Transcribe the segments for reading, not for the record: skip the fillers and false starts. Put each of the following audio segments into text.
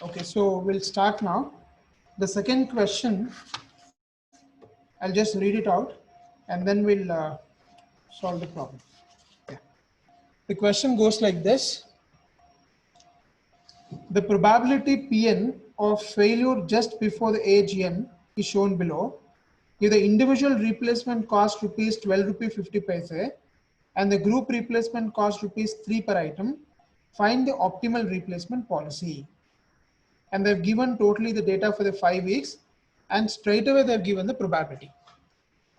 Okay, so we'll start now. The second question, I'll just read it out and then we'll solve the problem. Yeah. The question goes like this. The probability Pn of failure just before the age n is shown below. If the individual replacement cost rupees 12 rupee 50 paise and the group replacement cost rupees 3 per item, find the optimal replacement policy. And they've given totally the data for the 5 weeks and straight away they've given the probability.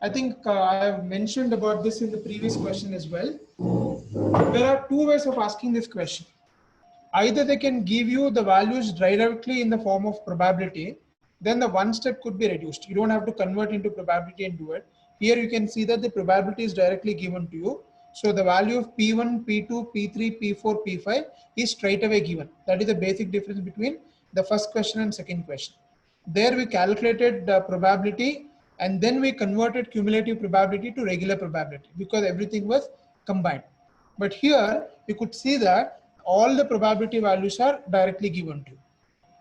I think I have mentioned about this in the previous question as well. There are two ways of asking this question. Either they can give you the values directly in the form of probability, then the one step could be reduced. You don't have to convert into probability and do it. Here you can see that the probability is directly given to you. So the value of P1, P2, P3, P4, P5 is straight away given. That is the basic difference between the first question and second question. There we calculated the probability and then we converted cumulative probability to regular probability because everything was combined. But here you could see that all the probability values are directly given to you.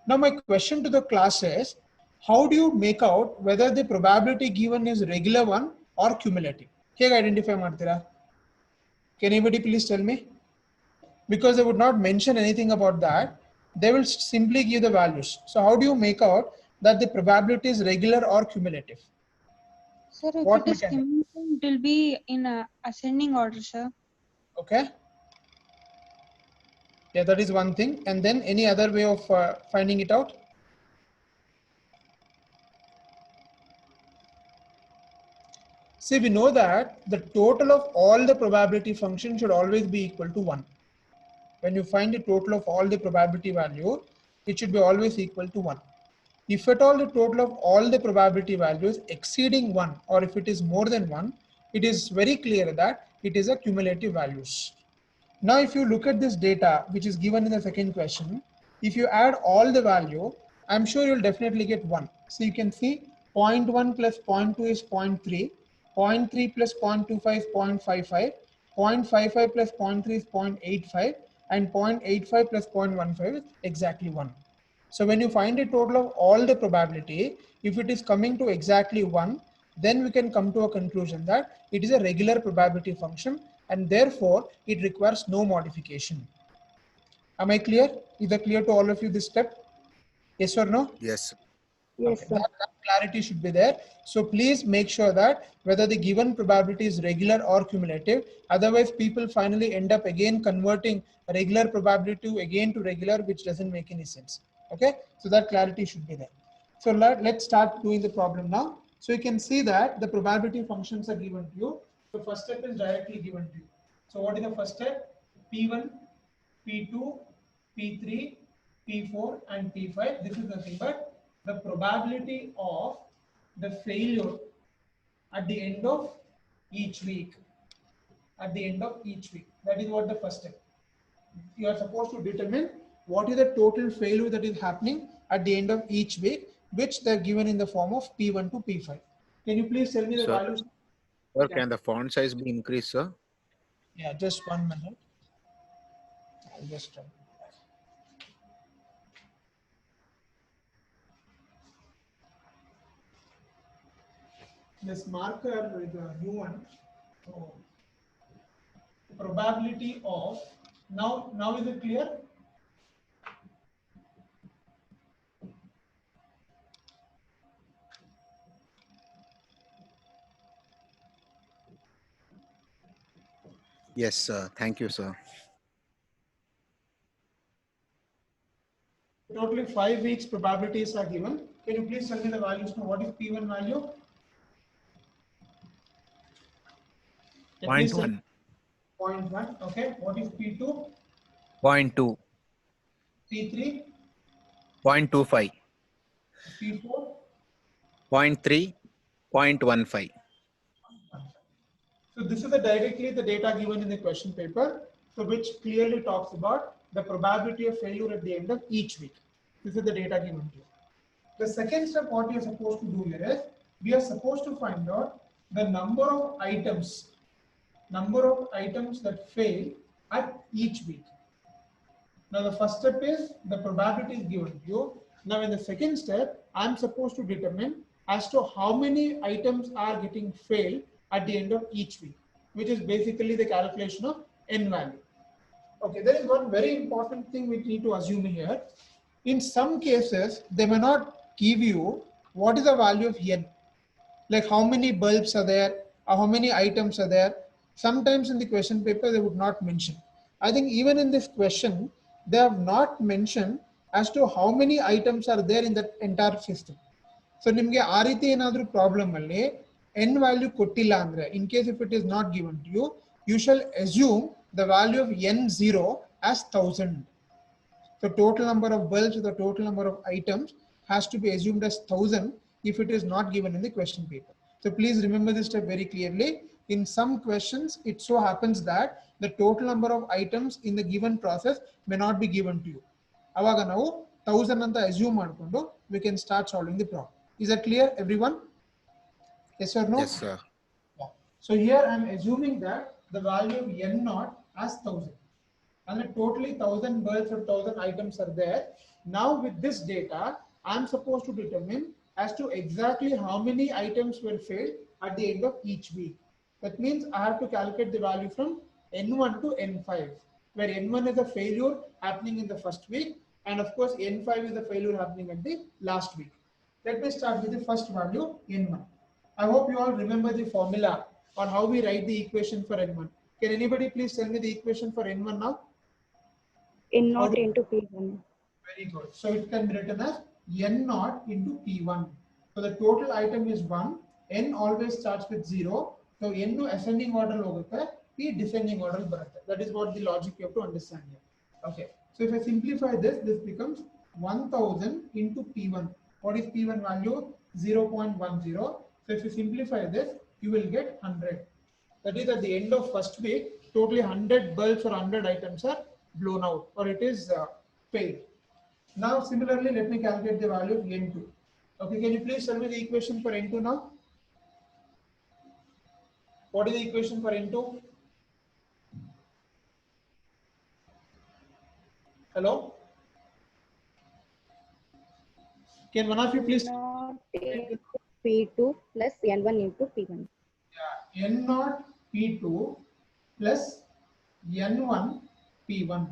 Now my question to the class is, how do you make out whether the probability given is regular one or cumulative? Can identify martira? Can anybody please tell me? Because they would not mention anything about that, they will simply give the values. So how do you make out that the probability is regular or cumulative? Sir, if What it is mechanism? cumulative, it will be in a ascending order, sir. Okay. Yeah, that is one thing. And then any other way of finding it out? See, we know that the total of all the probability functions should always be equal to 1. When you find the total of all the probability value, it should be always equal to 1. If at all the total of all the probability values exceeding 1 or if it is more than 1, it is very clear that it is a cumulative values. Now if you look at this data which is given in the second question, if you add all the value, I'm sure you'll definitely get 1. So you can see 0.1 plus 0.2 is 0.3, 0.3 plus 0.25 is 0.55, 0.55 plus 0.3 is 0.85, and 0.85 plus 0.15 is exactly 1. So when you find a total of all the probability, if it is coming to exactly 1, then we can come to a conclusion that it is a regular probability function and therefore it requires no modification. Am I clear? Is that clear to all of you this step? Yes or no? Yes. Yes, Okay. sir. That clarity should be there. So please make sure that whether the given probability is regular or cumulative, otherwise people finally end up again converting regular probability to regular, which doesn't make any sense. Okay, so that clarity should be there. So let's start doing the problem now. So you can see that the probability functions are given to you. The first step is directly given to you. So what is the first step? P1, P2, P3, P4 and P5. This is nothing but the probability of the failure at the end of each week. At the end of each week. That is what the first step. You are supposed to determine what is the total failure that is happening at the end of each week, which they are given in the form of P1 to P5. Can you please tell me the Sir, values? sir, Yeah. can the font size be increased, sir? Yeah, just 1 minute. I'll just try. This marker is a new one. So probability of now is it clear? Yes, sir. Thank you, sir. Totally 5 weeks probabilities are given. Can you please tell me the values now? What is P1 value? At Point least 1. 0.1. Okay. What is P2? Point 2. P3? 0.25. P4? 0.3. 0.15. So this is directly the data given in the question paper, so which clearly talks about the probability of failure at the end of each week. This is the data given to you. The second step, what you are supposed to do here is, we are supposed to find out the number of items that fail at each week. Now the first step is the probability is given to you. Now in the second step, I'm supposed to determine as to how many items are getting failed at the end of each week, which is basically the calculation of n value. Okay, there is one very important thing we need to assume here. In some cases, they may not give you what is the value of n, like how many bulbs are there or how many items are there. Sometimes in the question paper, they would not mention. I think even in this question, they have not mentioned as to how many items are there in that entire system. So ನಿಮಗೆ ಆ ರೀತಿ ಏನಾದರೂ problem ಅಲ್ಲಿ n value ಕೊಟ್ಟಿಲ್ಲ ಅಂದ್ರೆ in case if it is not given to you, you shall assume the value of n0 as 1000. The total number of bulbs, the total number of items has to be assumed as 1000 if it is not given in the question paper. So please remember this step very clearly. In some questions, it so happens that the total number of items in the given process may not be given to you. ಅವಾಗ ನಾವು 1000 ಅಂತ assume ಮಾಡಿಕೊಂಡು we can start solving the problem. Is that clear, everyone? Yes or no? Yes, sir. Yeah. So here I am assuming that the value of n naught as 1000. And totally 1000 bulbs or 1000 items are there. Now with this data, I am supposed to determine as to exactly how many items will fail at the end of each week. That means I have to calculate the value from n1 to n5, where n1 is a failure happening in the first week, and of course n5 is a failure happening at the last week. Let me start with the first value, n1. I hope you all remember the formula or how we write the equation for n1. Can anybody please tell me the equation for n1 now? N naught into P1. Very good. So it can be written as n naught into P1. So the total item is 1. N always starts with 0. So n to ascending order hogutte, P descending order barutte. That is what the logic you have to understand here. Okay. So if I simplify this, this becomes 1000 into P1. What is P1 value? 0.10. So if you simplify this, you will get 100. That is at the end of first week, totally 100 bulbs or 100 items are blown out, or it is failed. Now similarly, let me calculate the value of n2. Okay, can you please tell me the equation for n2 now? What is the equation for n2? Hello? Can one of you please? Not into P2 plus N1 into P1. Yeah, n naught P2 plus n1 P1.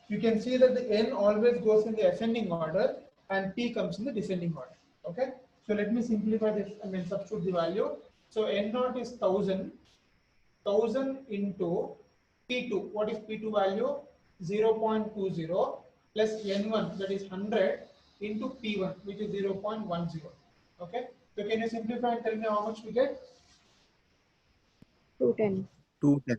You can see that the n always goes in the ascending order and p comes in the descending order. Okay, so let me simplify this and then substitute the value. So n naught is 1000 into p2. What is p2 value? 0.20 plus n1, that is 100, into p1, which is 0.10. Okay, so can you simplify and tell me how much we get? 210. 210.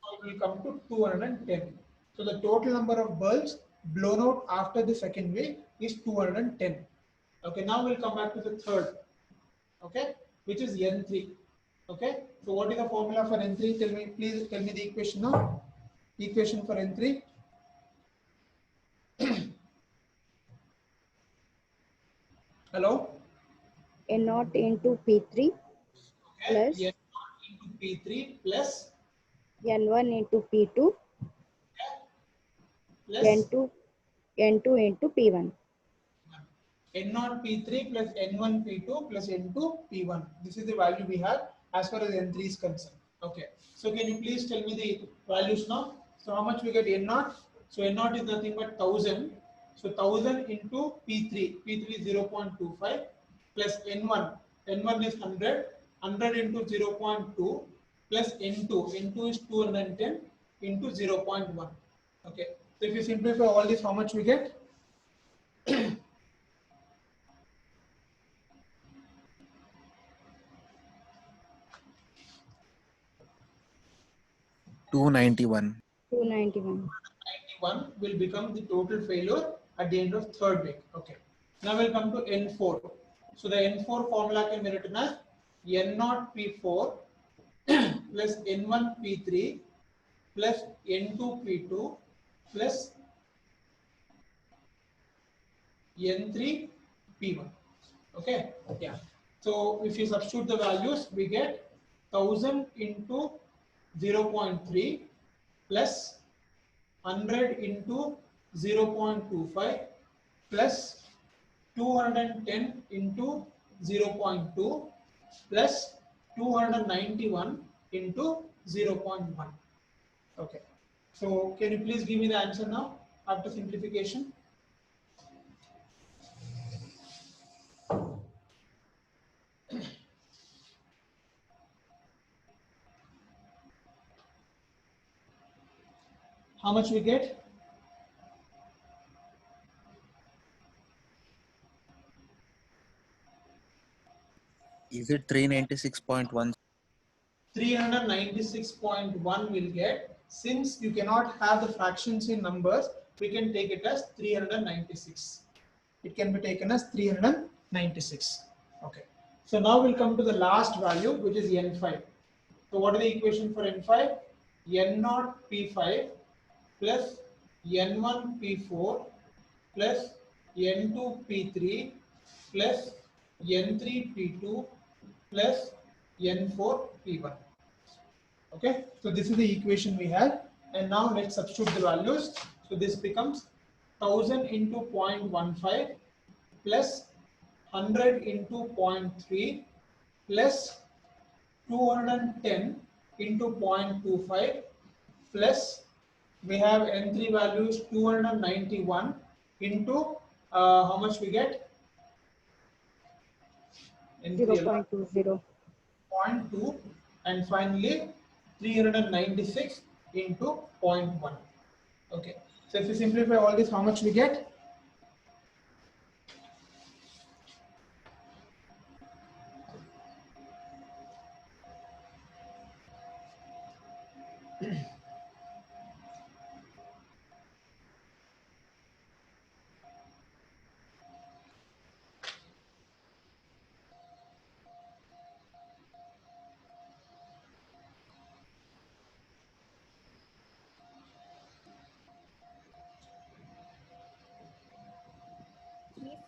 So it will come to 210. So the total number of bulbs blown out after the second week is 210. Okay, now we'll come back to the third. Okay, which is n3. Okay, so what is the formula for n3? Tell me, please tell me the equation now. Equation for n3. Hello? N naught into P3 Okay. plus N naught into P3 plus N1 into P2 plus N2 into P1. n naught P3 plus n1 P2 plus n2 P1. This is the value we have as far as n3 is concerned. Okay. So can you please tell me the values now? So how much we get n naught? So n naught is nothing but 1000. So 1000 into P3. P3 is 0.25 plus n1. N1 is 100. 100 into 0.2 plus n2. N2 is 210 into 0.1. Okay. So if you simplify all this, how much we get? 291. 291. 91 will become the total failure at the end of third week. Okay. Now we'll come to N4. So the N4 formula can be written as N0 P4 plus N1 P3 plus N2 P2 plus N3 P1. Okay. Yeah. So if you substitute the values, we get 1000 into 0.3 plus 100 into 0.25 plus 210 into 0.2 plus 291 into 0.1. Okay. So can you please give me the answer now after simplification? How much we get? Is it 396.1? 396.1 will get. Since you cannot have the fractions in numbers, we can take it as 396. It can be taken as 396. Okay. So now we'll come to the last value, which is n5. So what is the equation for n5? n0 p5 plus n1 p4 plus n2 p3 plus n3 p2 plus n4 p1. Okay, so this is the equation we have, and now let's substitute the values. So this becomes 1000 into 0.15 plus 100 into 0.3 plus 210 into 0.25 plus we have n3 values 291 into how much we get? N3 0.20. 0.2 and finally 396 into 0.1. Okay, so if you simplify all this, how much we get?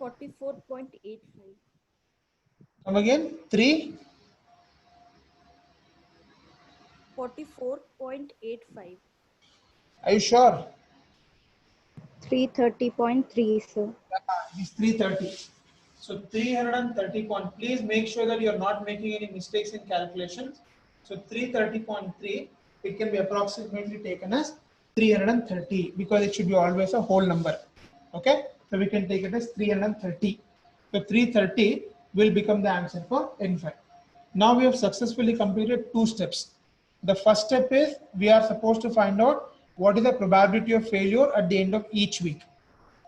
$344.85. Come again, 3. 44.85. Are you sure? 330.3, sir. It is 330. So 330 point. Please make sure that you are not making any mistakes in calculations. So 330.3, it can be approximately taken as 330 because it should be always a whole number. Okay, so we can take it as 330. So 330 will become the answer for n5. Now we have successfully completed 2 steps. The first step is we are supposed to find out what is the probability of failure at the end of each week.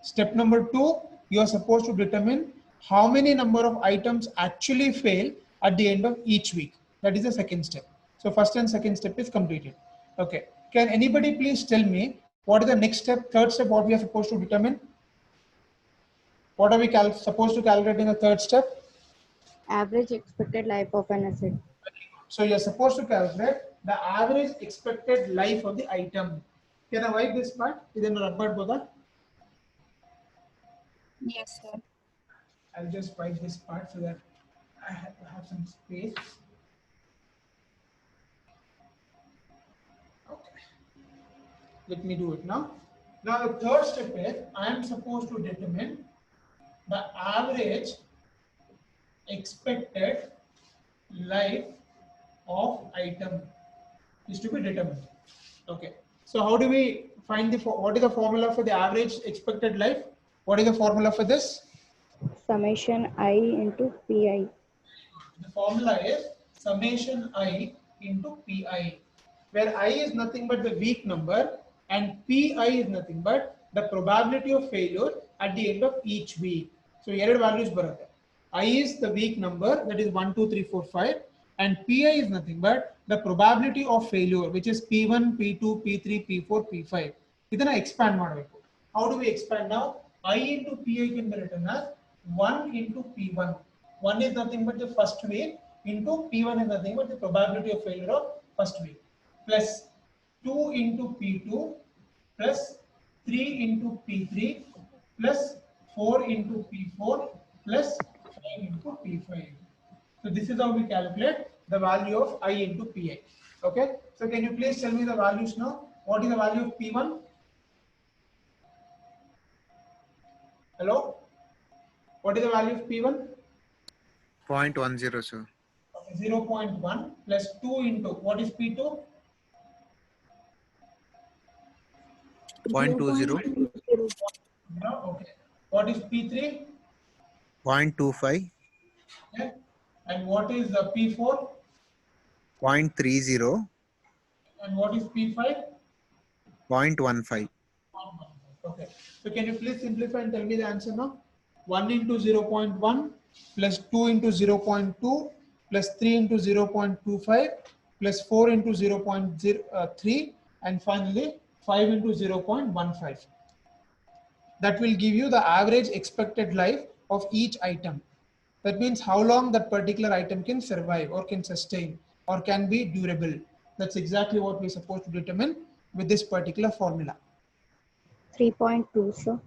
Step number 2, you are supposed to determine how many number of items actually fail at the end of each week. That is the second step. So first and second step is completed. Okay. Can anybody please tell me what is the next step, third step, what we are supposed to determine? What are we supposed to calculate in the third step? Average expected life of an asset. So you're supposed to calculate the average expected life of the item. Can I wipe this part? Then rubber boda. Yes, sir. I'll just wipe this part so that I have some space. Okay. Let me do it now. Now the third step is I am supposed to determine the average expected life of item is to be determined. Okay. So how do we find what is the formula for the average expected life? What is the formula for this? Summation I into PI. The formula is summation I into Pi, where I is nothing but the weak number and Pi is nothing but the probability of failure at the end of each week. So, ಎರಡು values ಬರುತ್ತೆ. I is the weak number, that is 1, 2, 3, 4, 5, and Pi is nothing but the probability of failure, which is P1, P2, P3, P4, P5. ಇದನ್ನ expand ಮಾಡಬೇಕು. How do we expand now? I into Pi can be written as 1 into P1. 1 is nothing but the first week into P1 is nothing but the probability of failure of first week, plus 2 into P2 plus 3 into P3 plus 4 into P4 plus 5 into P5. So this is how we calculate the value of I into Pi. Okay. So can you please tell me the values now? What is the value of P1? Hello? What is the value of P1? 0.10, sir. 0.1 plus 2 into what is P2? 0.20, Okay. What is P3? 0.25, Okay. And what is the P4? 0.30, And what is P5? 0.15. Okay. So can you please simplify and tell me the answer now? 1 into 0.1 plus 2 into 0.2 plus 3 into 0.25 plus 4 into 0.03 and finally 5 into 0.15. That will give you the average expected life of each item. That means how long that particular item can survive or can sustain or can be durable. That's exactly what we're supposed to determine with this particular formula. 3.2, sir.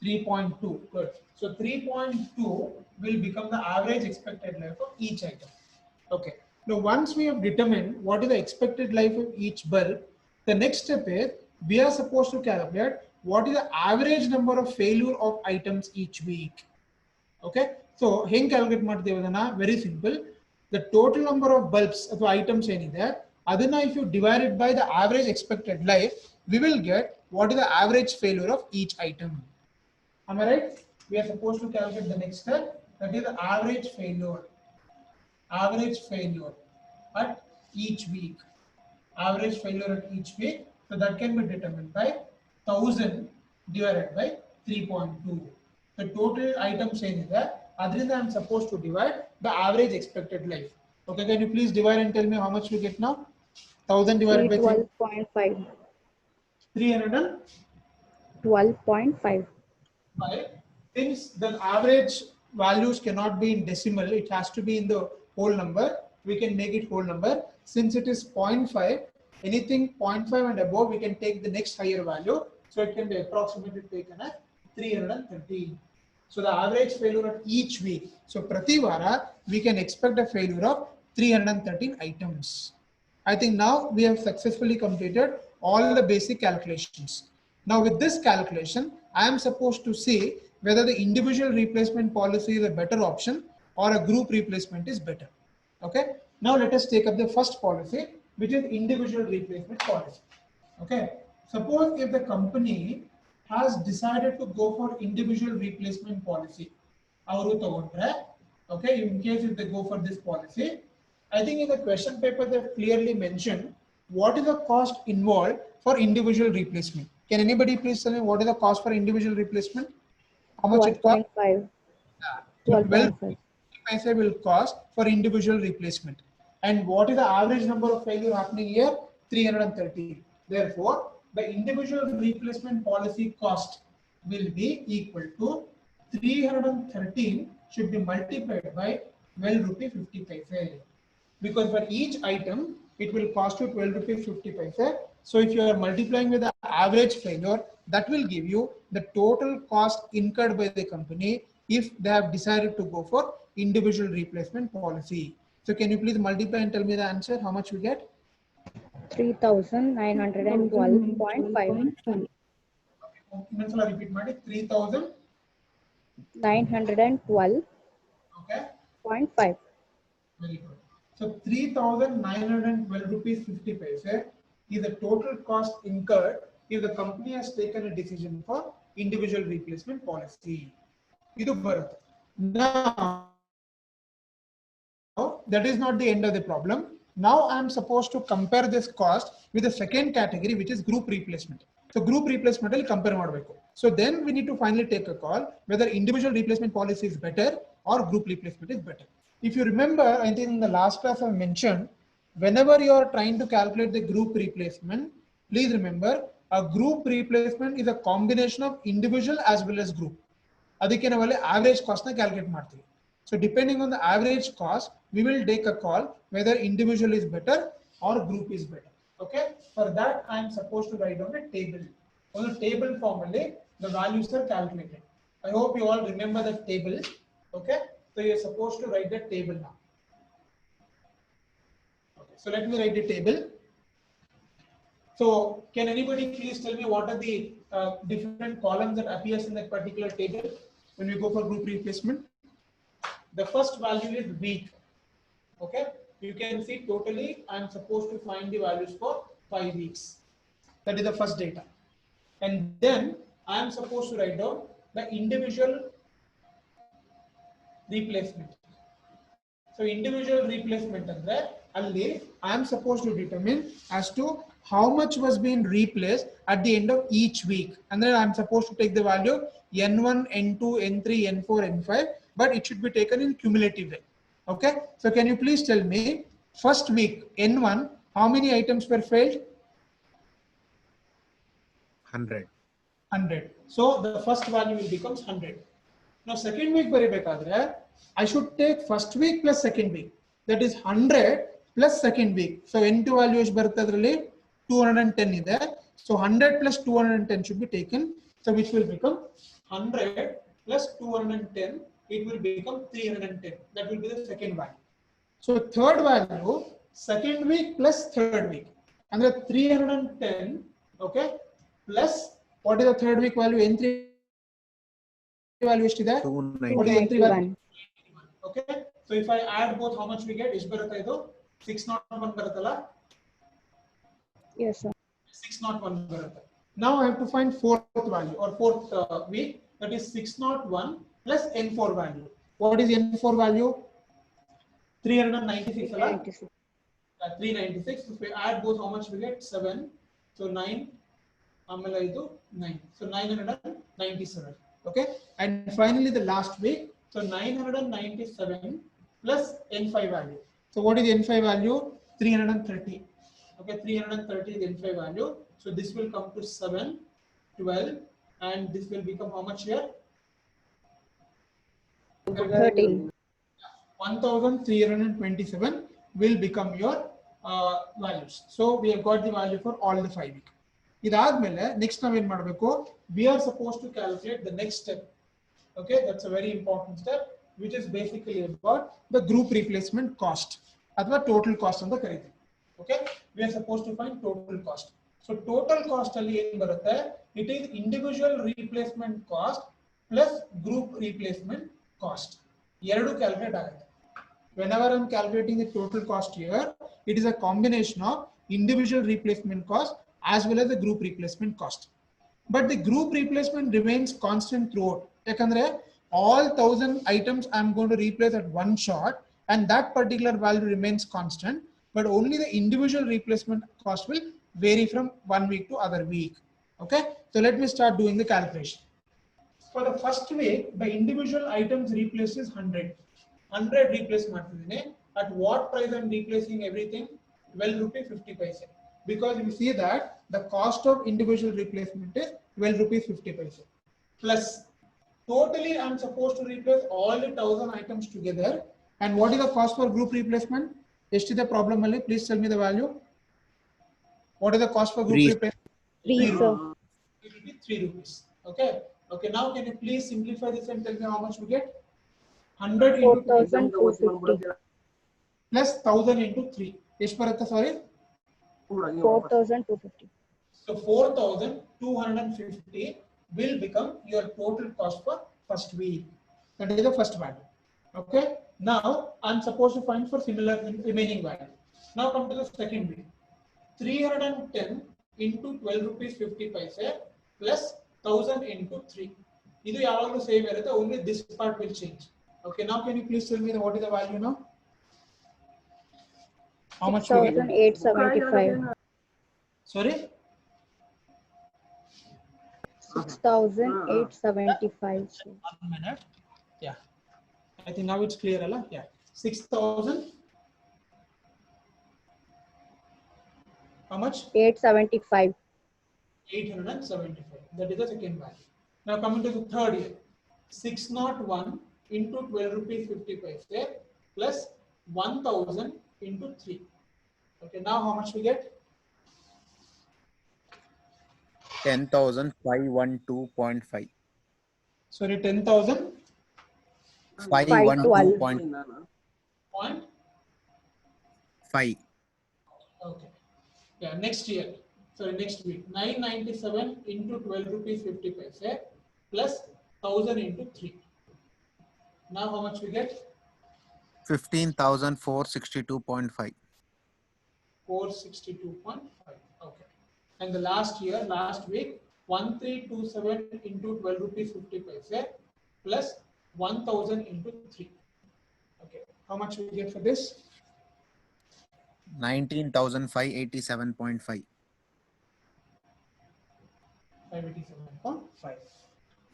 3.2. Good. So 3.2 will become the average expected life of each item. Okay. Now, once we have determined what is the expected life of each bulb, the next step is we are supposed to calculate what is the average number of failure of items each week. Okay. So, ಹೆಂಗ್ calculate ಮಾಡ್ತೀವಿ ಅದನ್ನ very simple. The total number of bulbs ಅಥವಾ items ಏನಿದೆ ಅದನ್ನ if you divide it by the average expected life, we will get what is the average failure of each item. Am I right? We are supposed to calculate the next step, that is the average failure. Average failure at each week. Average failure at each week. So that can be determined by 1000 divided by 3.2. The total items in there. Adrinda I am supposed to divide the average expected life. Okay, can you please divide and tell me how much we get now? 1000 divided by 12.5. 300. 12.5. Since the average values cannot be in decimal, it has to be in the whole number. We can make it whole number. Since it is 0.5, anything 0.5 and above, we can take the next higher value. So it can be approximately taken as 313. So the average failure of each week. So prati vara, we can expect a failure of 313 items. I think now we have successfully completed all the basic calculations. Now with this calculation, I am supposed to see whether the individual replacement policy is a better option or a group replacement is better. Okay. Now let us take up the first policy, which is individual replacement policy. Okay. Suppose if the company has decided to go for individual replacement policy, okay, in case if they go for this policy, I think in the question paper they clearly mentioned what is the cost involved for individual replacement. Can anybody please tell me what is the cost for individual replacement? How much it costs? 12.5. 12 12.5. will cost for individual replacement. And what is the average number of failure happening here? 330. Therefore, the individual replacement policy cost will be equal to 313 should be multiplied by 12 rupee 50 paise. Because for each item, it will cost you 12 rupees 50 paise. So if you are multiplying with the average failure, that will give you the total cost incurred by the company if they have decided to go for individual replacement policy. So can you please multiply and tell me the answer, how much we get? 3,912.5. Repeat ಮಾಡಿ 3000. 912.5. Okay. Very good. So 3,912 rupees 50 paise is the total cost incurred if the company has taken a decision for individual replacement policy. Now, that is not the end of the problem. Now I am supposed to compare this cost with the second category, which is group replacement. So group replacement will compare ಮಾಡಬೇಕು. So then we need to finally take a call whether individual replacement policy is better or group replacement is better. If you remember, I think in the last class I mentioned, whenever you are trying to calculate the group replacement, please remember a group replacement is a combination of individual as well as group. ಅದಕ್ಕೆ ನಾವಲ್ಲಿ average cost ನ calculate ಮಾಡ್ತೀವಿ. So depending on the average cost, we will take a call whether individual is better or group is better. Okay. For that, I am supposed to write down a table. On the table formally, the values are calculated. I hope you all remember the table. Okay. So you are supposed to write the table now. Okay. So let me write the table. So can anybody please tell me what are the different columns that appears in that particular table when we go for group replacement? The first value is week. Okay, you can see totally I'm supposed to find the values for 5 weeks. That is the first data. And then I am supposed to write down the individual replacement. So individual replacement andre alli I am supposed to determine as to how much was being replaced at the end of each week, and then I am supposed to take the value n1, n2, n3, n4, n5, but it should be taken in cumulative way. Okay, so can you please tell me first week n1 how many items were failed? 100. 100. So the first value will becomes 100. Now second week baribekadre I should take first week plus second week, that is 100 plus second week. So n2 value is bartadralli 210 ide, so 100 plus 210 should be taken, so which will become 100 plus 210, it will become 310. That will be the second value. So third value second week plus third week, and the 310. Okay, plus what is the third week value? N3 value is there. What is N3 value? 291. Okay, so if I add both, how much we get? Is barata idu 601 baratala. Yes, sir. 601 barata. Now I have to find fourth value or fourth week, that is 601 plus N4 value. What is N4 value? 396. 396. 396. If we add both, how much we get? 7. So 9. Amala idu 9. So 997. Okay, and finally the last week. So 997 plus N5 value. So what is N5 value? 330. Okay, 330 is N5 value. So this will come to 7, 12, and this will become how much here? 13. 1327 will become your values. So we have got the value for all the 5 weeks. ಇದಾದ್ಮೇಲೆ next ನಾವು ಏನು ಮಾಡಬೇಕು? We are supposed to calculate the next step. Okay, that's a very important step, which is basically about the group replacement cost ಅಥವಾ total cost ಅಂತ ಕರೀತೀವಿ. Okay, we are supposed to find total cost. So total cost ಅಲ್ಲಿ ಏನು ಬರುತ್ತೆ? It is individual replacement cost plus group replacement cost. ಎರಡು calculate ಆಗುತ್ತೆ. Whenever I'm calculating the total cost here, it is a combination of individual replacement cost as well as the group replacement cost. But the group replacement remains constant throughout. Yakandre all 1000 items I'm going to replace at one shot, and that particular value remains constant, but only the individual replacement cost will vary from one week to other week. Okay, so let me start doing the calculation. For the first week, the individual items replaced is 100. 100 replace ಮಾಡ್ತಿದ್ದೀನಿ. At what price I'm replacing everything? 12 rupees 50 paise. Because you see that the cost of individual replacement is 12 rupees 50 paise. Plus totally I'm supposed to replace all the 1000 items together. And what is the cost for group replacement? Esti the problem ali, please tell me the value. What is the cost for group 3. replacement? 3, sir. It will be 3 rupees. Okay. Okay. Now can you please simplify this and tell me how much we get? 100 into 4,250. plus 1000 into 3. ಎಷ್ಟು ಬರುತ್ತೆ sorry? 4,250. So 4,250 will become your total cost for first week. That is the first value. Okay. Now I'm supposed to find for similar remaining value. Now come to the second week. 310 into 12 rupees 50 paise plus 1000 into 3. Idu yavaglu same irutte, only this part will change. Okay. Now can you please tell me what is the value now? How much? 6,875. Sorry? 6,875. sir. 1 minute. Yeah. I think now it's clear, Allah. Yeah. 6,000. How much? 875. 875. That is the second value. Now coming to the third year. 601 into 12 rupees 50 paise plus 1000 into 3. Okay. Now how much we get? 10,512.5. Sorry, 10,000. 512.5. Okay. Yeah. Next year. sorry, next week, 997 into 12 rupees 50 paise plus 1000 into 3. Now how much we get? 15,462.5. 462.5. Okay. And the last week, 1327 into 12 rupees 50 paise plus 1000 into 3. Okay. How much we get for this? 19,587.5. 587.5.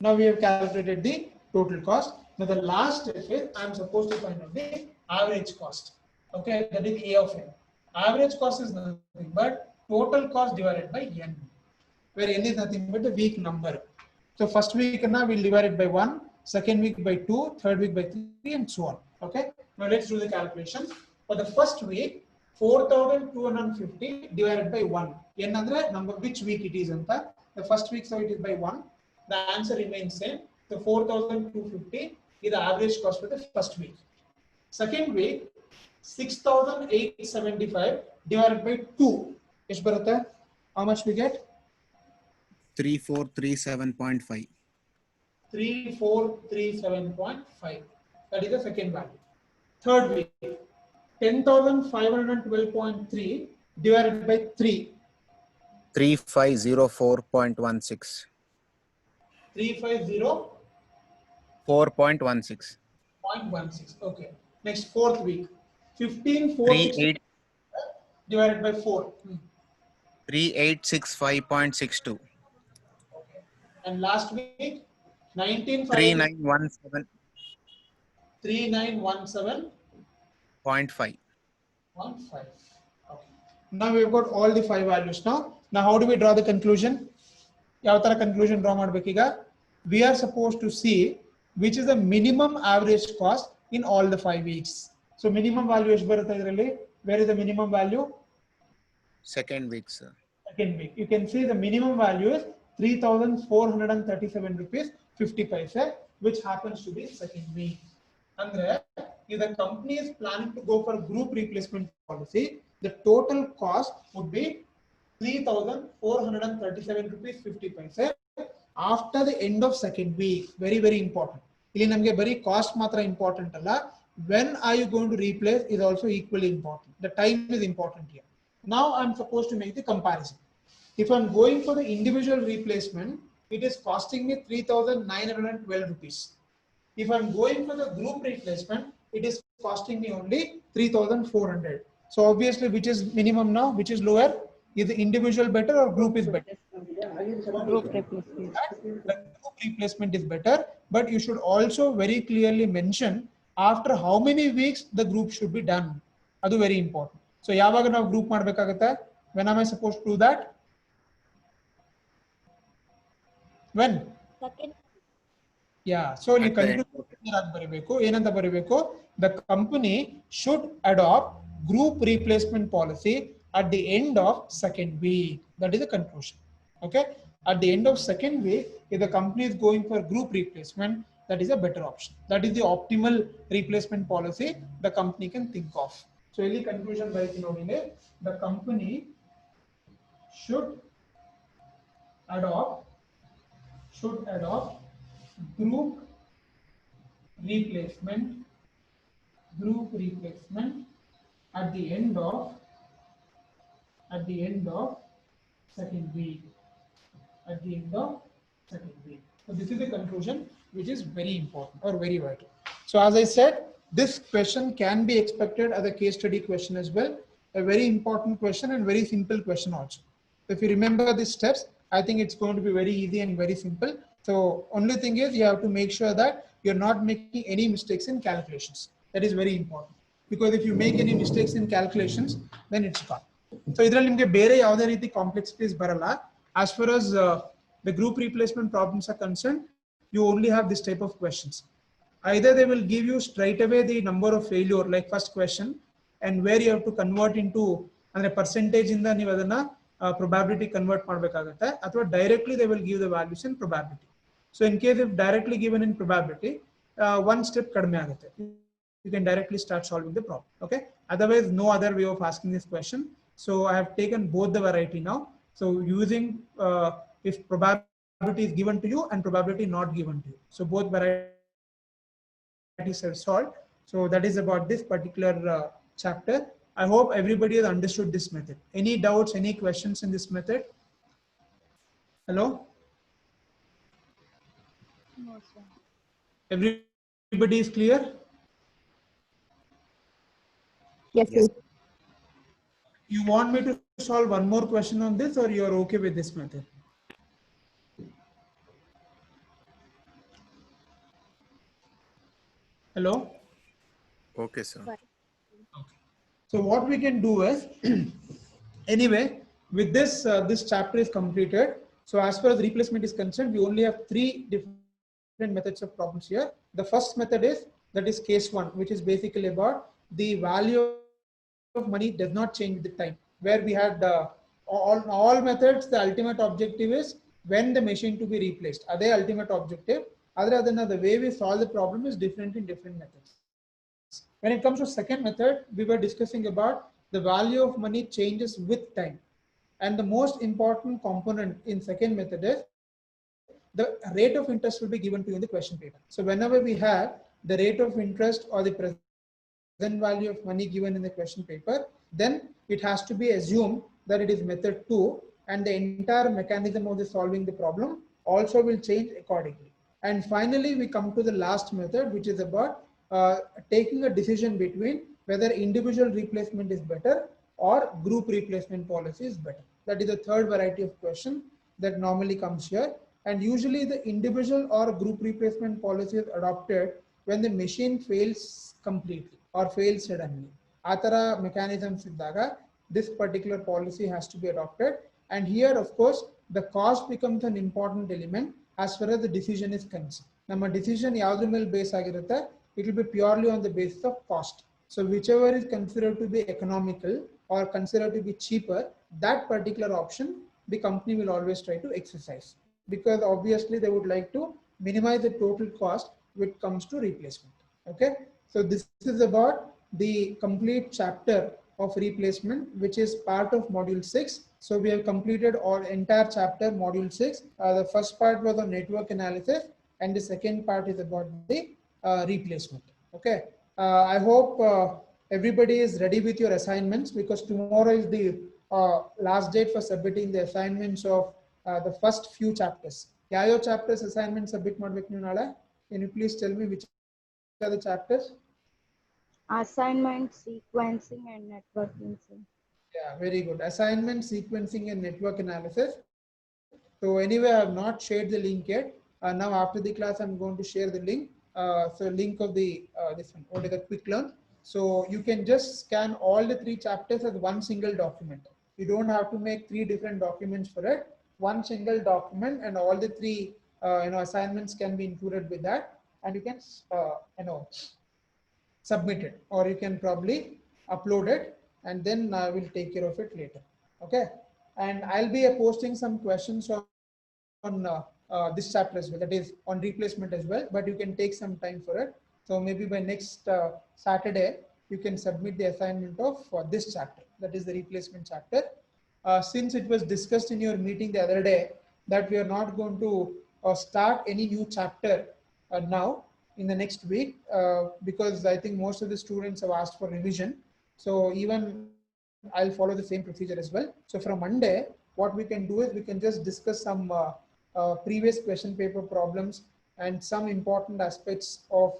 Now we have calculated the total cost. Now the last step is I am supposed to find out the average cost. Okay, that is A of n. Average cost is nothing but total cost divided by n, where n is nothing but the week number. So first week now we'll divide it by 1, second week by 2, third week by 3, and so on. Okay. Now let's do the calculation. For the first week, 4,250 divided by 1. N andre number which week it is anta. The first week, so it is by 1. The answer remains same. So 4,250 is the average cost for the first week. Second week, 6,875 divided by 2. How much we get? 3437.5. 3437.5. That is the second value. Third week, 10,512.3 divided by 3. 3504.16. 350.16. 4.16. Okay. Next, fourth week, 15,460 divided by 4. 3865.62. Okay. And last week, 3917.5. 3917.5. Okay. Now we've got all the 5 values now. Now how do we draw the conclusion? Yavatara conclusion draw madbekiga. We are supposed to see which is the minimum average cost in all the 5 weeks. So minimum value is where is the minimum value? Second week, sir. Second week. You can see the minimum value is 3,437 rupees 50 paise, which happens to be second week. Andre, if the company is planning to go for group replacement policy, the total cost would be 3,437 rupees 50 paise after the end of second week. Very, very important. Ili namge bari cost matra important alla. When are you going to replace is also equally important. The time is important here. Now I'm supposed to make the comparison. If I'm going for the individual replacement, it is costing me 3,912 rupees. If I'm going for the group replacement, it is costing me only 3,400. So obviously, which is minimum now, which is lower? Is the individual better or group is better? Group replacement. The group replacement is better, but you should also very clearly mention after how many weeks the group should be done. That's very important. So, yavaga now group madbekagutta. When am I supposed to do that? When? Second. Yeah. So, you conclude the company should adopt group replacement policy at the end of second week. That is the conclusion. Okay. At the end of second week, if the company is going for group replacement, that is a better option. That is the optimal replacement policy the company can think of. So, any conclusion by the company should adopt group replacement at the end of second week. So this is the conclusion, which is very important or very vital. So as I said, this question can be expected as a case study question as well. A very important question and very simple question also. If you remember these steps, I think it's going to be very easy and very simple. So only thing is you have to make sure that you're not making any mistakes in calculations. That is very important. Because if you make any mistakes in calculations, then it's gone. So idರಲ್ಲಿ ನಿಮಗೆ ಬೇರೆ ಯಾವುದೇ ರೀತಿ complexities ಬರಲ್ಲ. As far as the group replacement problems are concerned, you only have this type of questions. Either they will give you straight away the number of failure, like first question, and where you have to convert into ಅಂದ್ರೆ percentage ಇಂದ ನೀವು ಅದನ್ನ probability convert ಮಾಡಬೇಕಾಗುತ್ತೆ, ಅಥವಾ directly they will give the values in probability. So in case if directly given in probability, one step ಕಡಿಮೆ ಆಗುತ್ತೆ. You can directly start solving the problem. Okay. Otherwise, no other way of asking this question. So I have taken both the variety now. So using if probability is given to you and probability not given to you. So both varieties are solved. So that is about this particular chapter. I hope everybody has understood this method. Any doubts, any questions in this method? Hello? No, sir. Everybody is clear? Yes, Yes. sir. You want me to solve one more question on this, or you are okay with this method? Hello? Okay, sir. Fine. So what we can do is, anyway, with this, this chapter is completed. So as far as replacement is concerned, we only have three different methods of problems here. The first method is, that is case one, which is basically about the value of money does not change with time, where we had all methods, the ultimate objective is when the machine to be replaced. Are they ultimate objective? Other than that, the way we solve the problem is different in different methods. When it comes to second method, we were discussing about the value of money changes with time. And the most important component in second method is the rate of interest will be given to you in the question paper. So whenever we have the rate of interest or the present value of money given in the question paper, then it has to be assumed that it is method 2, and the entire mechanism of the solving the problem also will change accordingly. And finally, we come to the last method, which is about taking a decision between whether individual replacement is better or group replacement policy is better. That is the third variety of question that normally comes here. And usually the individual or group replacement policy is adopted when the machine fails completely or fails suddenly. Atara mechanisms iddaga, this particular policy has to be adopted. And here, of course, the cost becomes an important element as far as the decision is concerned. Nama decision yavudr mele base agirutte, it will be purely on the basis of cost. So whichever is considered to be economical or considered to be cheaper, that particular option the company will always try to exercise, because obviously they would like to minimize the total cost when it comes to replacement. Okay, so this is about the complete chapter of replacement, which is part of module 6. So we have completed our entire chapter, module 6. The first part was on network analysis, and the second part is about the replacement. Okay, I hope everybody is ready with your assignments, because tomorrow is the last date for submitting the assignments of the first few chapters. Yayo chapters assignment submit madbekku nala. Can you please tell me which are the chapters? Assignment, sequencing, and networking, sir. Yeah, very good. Assignment, sequencing, and network analysis. So anyway, I have not shared the link yet. Now after the class, I'm going to share the link. So link of the this one, what is the quick learn. So you can just scan all the three chapters as one single document. You don't have to make three different documents for it. One single document, and all the three assignments can be included with that, and you can submit it, or you can probably upload it, and then I will take care of it later. Okay, and I'll be posting some questions on this chapter as well, that is on replacement as well, but you can take some time for it. So maybe by next Saturday, you can submit the assignment of this chapter, that is the replacement chapter. Since it was discussed in your meeting the other day that we are not going to start any new chapter now in the next week, because I think most of the students have asked for revision. So even I'll follow the same procedure as well. So from Monday, what we can do is we can just discuss some previous question paper problems and some important aspects of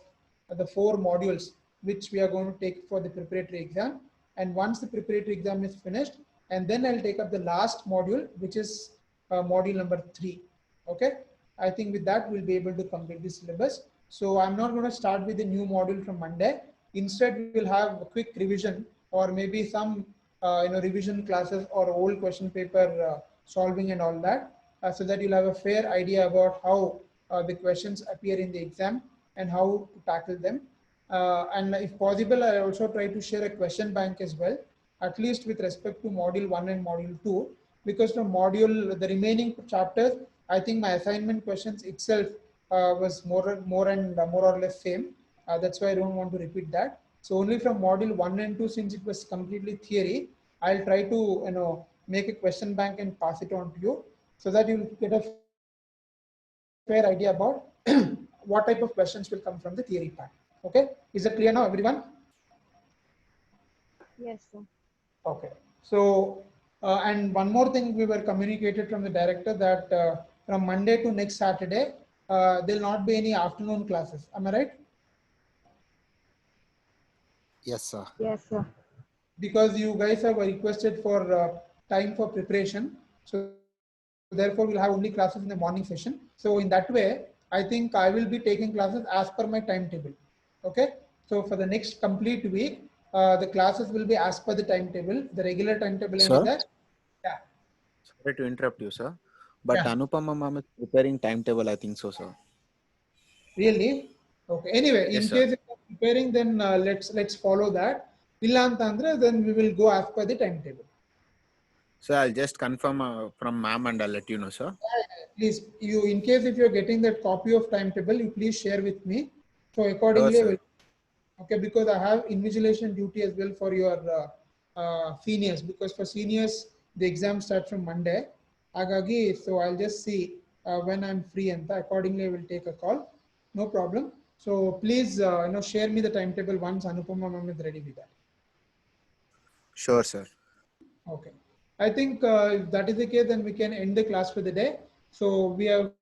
the 4 modules which we are going to take for the preparatory exam. And once the preparatory exam is finished, and then I'll take up the last module, which is module number 3. Okay, I think with that we'll be able to complete the syllabus. So I'm not going to start with the new module from Monday. Instead, we will have a quick revision, or maybe some revision classes or old question paper solving and all that, so that you'll have a fair idea about how the questions appear in the exam and how to tackle them. And if possible, I also try to share a question bank as well, at least with respect to module 1 and module 2, because from the remaining chapters, I think my assignment questions itself was more or less same. That's why I don't want to repeat that. So only from module 1 and 2, since it was completely theory, I'll try to make a question bank and pass it on to you so that you'll get a fair idea about what type of questions will come from the theory part. Okay, is it clear now, everyone? Yes, sir. Okay, so and one more thing we were communicated from the director that from Monday to next Saturday, there will not be any afternoon classes. Am I right? Yes, sir. Yes, sir. Because you guys have requested for time for preparation. So therefore, we'll have only classes in the morning session. So in that way, I think I will be taking classes as per my timetable. Okay. So for the next complete week, the classes will be as per the timetable, the regular timetable. Sir? Yeah. Sorry to interrupt you, sir. But Yeah. Anupama ma'am is preparing timetable, I think so, sir. Really? Okay. Anyway, Yes, in sir. case if you're preparing, then let's follow that. Illantandre, then we will go as per the timetable. So I'll just confirm from ma'am and I'll let you know, sir. Please, you in case if you're getting that copy of timetable, you please share with me. So Sure, accordingly, sir. okay, because I have invigilation duty as well for your seniors. Because for seniors, the exam starts from Monday. Agagi, so I'll just see when I'm free, and accordingly I will take a call. No problem. So please, share me the timetable once Anupama ma'am is ready with that. Sure, sir. Okay. I think if that is the case, then we can end the class for the day. So we have,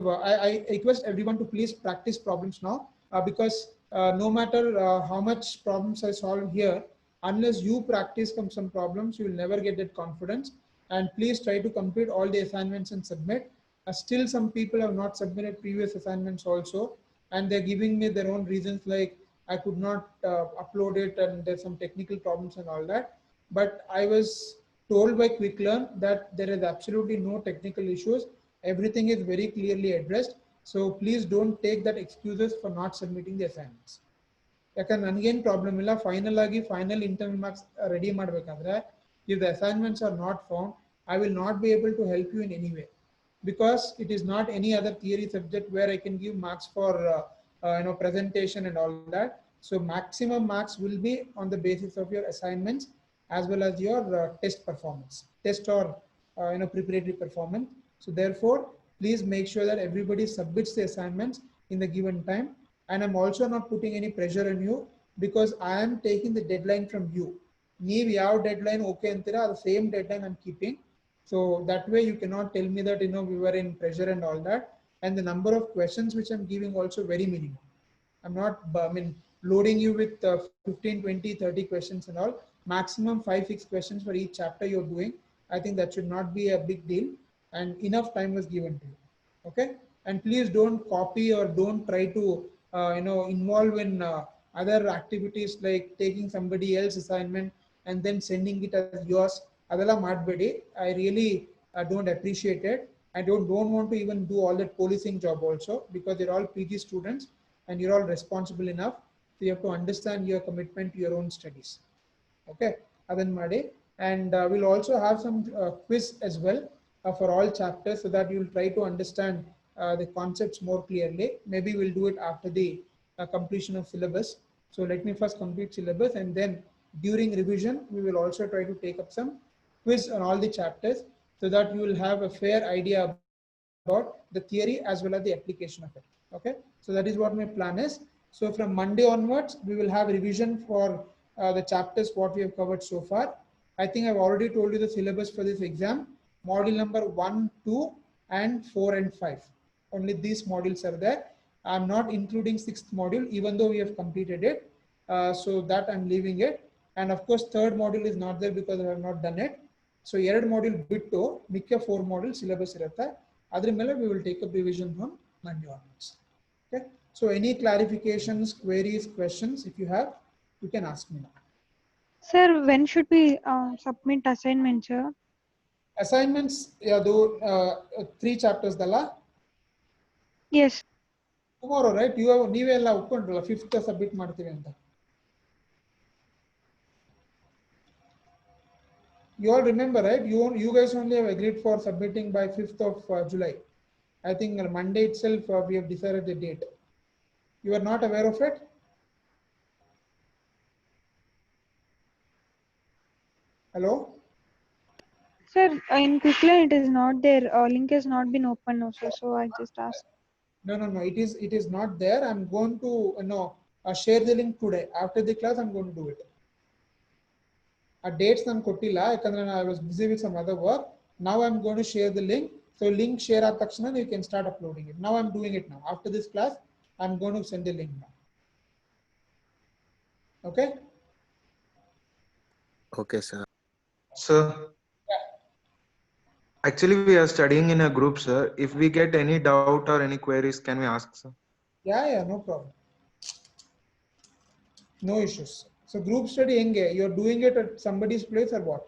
I request everyone to please practice problems now because no matter how much problems I solve here, unless you practice some problems, you will never get that confidence. And please try to complete all the assignments and submit. Still, some people have not submitted previous assignments also, and they're giving me their own reasons like I could not upload it and there's some technical problems and all that. But I was told by QuickLearn that there is absolutely no technical issues. Everything is very clearly addressed. So please don't take that excuses for not submitting the assignments. ಯಾಕಂದ್ರೆ ನನಗೇನು problem ಇಲ್ಲ final ಆಗಿ final internal marks ready ಮಾಡಬೇಕಾದ್ರೆ if the assignments are not found, I will not be able to help you in any way because it is not any other theory subject where I can give marks for presentation and all that. So maximum marks will be on the basis of your assignments as well as your test performance, test or preparatory performance. So therefore, please make sure that everybody submits the assignments in the given time. And I'm also not putting any pressure on you because I am taking the deadline from you. Need your deadline okay antira the same deadline I'm keeping. So that way you cannot tell me that we were in pressure and all that. And the number of questions which I'm giving also very minimum. I'm not loading you with 15, 20, 30 questions and all. Maximum 5-6 questions for each chapter you're doing. I think that should not be a big deal and enough time was given to you. Okay. And please don't copy or don't try to involve in other activities like taking somebody else's assignment and then sending it as yours. Adala madbedi. I really don't appreciate it. I don't want to even do all that policing job also because they're all PG students and you're all responsible enough. So you have to understand your commitment to your own studies. Okay, Adan Made. And we'll also have some quiz as well for all chapters so that you'll try to understand the concepts more clearly. Maybe we'll do it after the completion of syllabus. So let me first complete syllabus and then during revision, we will also try to take up some quiz on all the chapters so that you will have a fair idea about the theory as well as the application of it. Okay, so that is what my plan is. So from Monday onwards, we will have revision for the chapters what we have covered so far. I think I've already told you the syllabus for this exam. Module number 1, 2, and 4 and 5. Only these modules are there. I'm not including 6th module, even though we have completed it. So that I'm leaving it. And of course, 3rd module is not there because I have not done it. So 2 module bitto, ಮಿಕ್ಕ 4 module syllabus ಇರುತ್ತೆ. ಅದರ ಮೇಲೆ we will take up revision from Monday onwards. Okay. So any clarifications, queries, questions, if you have, you can ask me now. Sir, when should we submit assignment, sir? Assignments, though 3 chapters dalla. Yes. Tomorrow, right? You have ನೀವೆಲ್ಲ ಒಪ್ಕೊಂಡ್ರಲ್ಲ 5th submit ಮಾಡ್ತೀವಿ ಅಂತ. You all remember, right? You guys only have agreed for submitting by 5th of July. I think Monday itself we have decided the date. You are not aware of it? Hello? Sir, in Quicklearn it is not there. Link has not been opened also, so I just asked. No, it is not there. I'm going to share the link today. After the class, I'm going to do it. Dates ನಾನು ಕೊಟ್ಟಿಲ್ಲ ಯಾಕಂದ್ರೆ I was busy with some other work. Now I'm going to share the link. So link share ಆದ ತಕ್ಷಣ you can start uploading it. Now I'm doing it now. After this class, I'm going to send the link now. Okay? Okay, sir. Sir, actually we are studying in a group, sir. If we get any doubt or any queries, can we ask, sir? Yeah, no problem. No issues. So group study ಹೆಂಗೆ? You're doing it at somebody's place or what?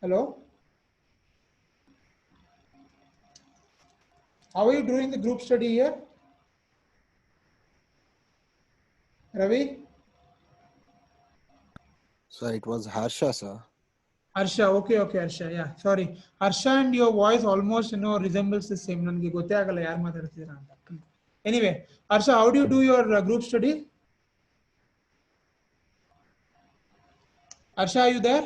Hello? How are you doing the group study here? Ravi? So it was Harsha, sir. Harsha, okay, Harsha, yeah, sorry. Harsha and your voice almost, resembles the same. ನನಗೆ ಗೊತ್ತೇ ಆಗಲ್ಲ ಯಾರು ಮಾತಾಡ್ತಿದ್ದೀರಾ ಅಂತ. Anyway, Harsha, how do you do your group study? Harsha, are you there?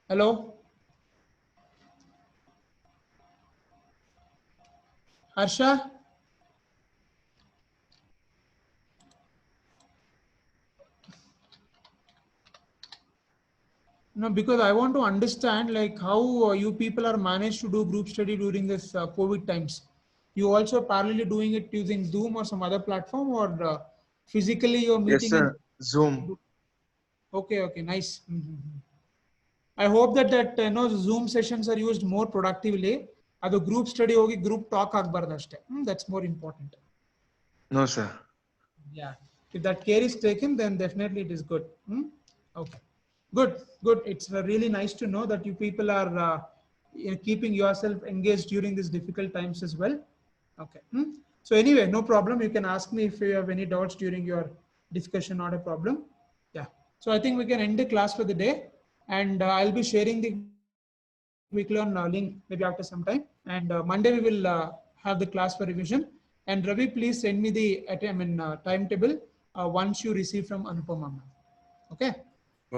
Hello? Harsha? No, because I want to understand like how you people are managed to do group study during this COVID times. You also parallelly doing it using Zoom or some other platform, or physically you're Yes, meeting? sir. Zoom. Okay, nice. I hope that Zoom sessions are used more productively. Adu group study hogi group talk agbardu ashte. That's more important. No, sir. Yeah, if that care is taken, then definitely it is good. Okay, good. It's really nice to know that you people are keeping yourself engaged during these difficult times as well. Okay. So anyway, no problem. You can ask me if you have any doubts during your discussion. Not a problem. Yeah. So I think we can end the class for the day, and I'll be sharing the Quicklearn link maybe after some time. And Monday we will have the class for revision. And Ravi, please send me the timetable once you receive from Anupama. Okay.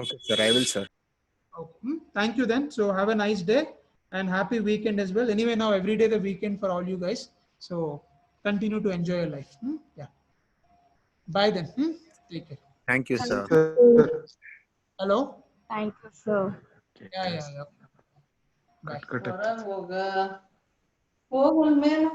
Okay, sir. I will, sir. Okay. Thank you then. So have a nice day and happy weekend as well. Anyway, now every day the weekend for all you guys. So continue to enjoy your life. Yeah. Bye then. Take care. Thank you, sir. Sir. Hello. Thank you, sir. Yeah. Bye. Cut. ಹೊರಗ್ ಹೋಗ ಹೋಗಲ್ ಮೇಲೆ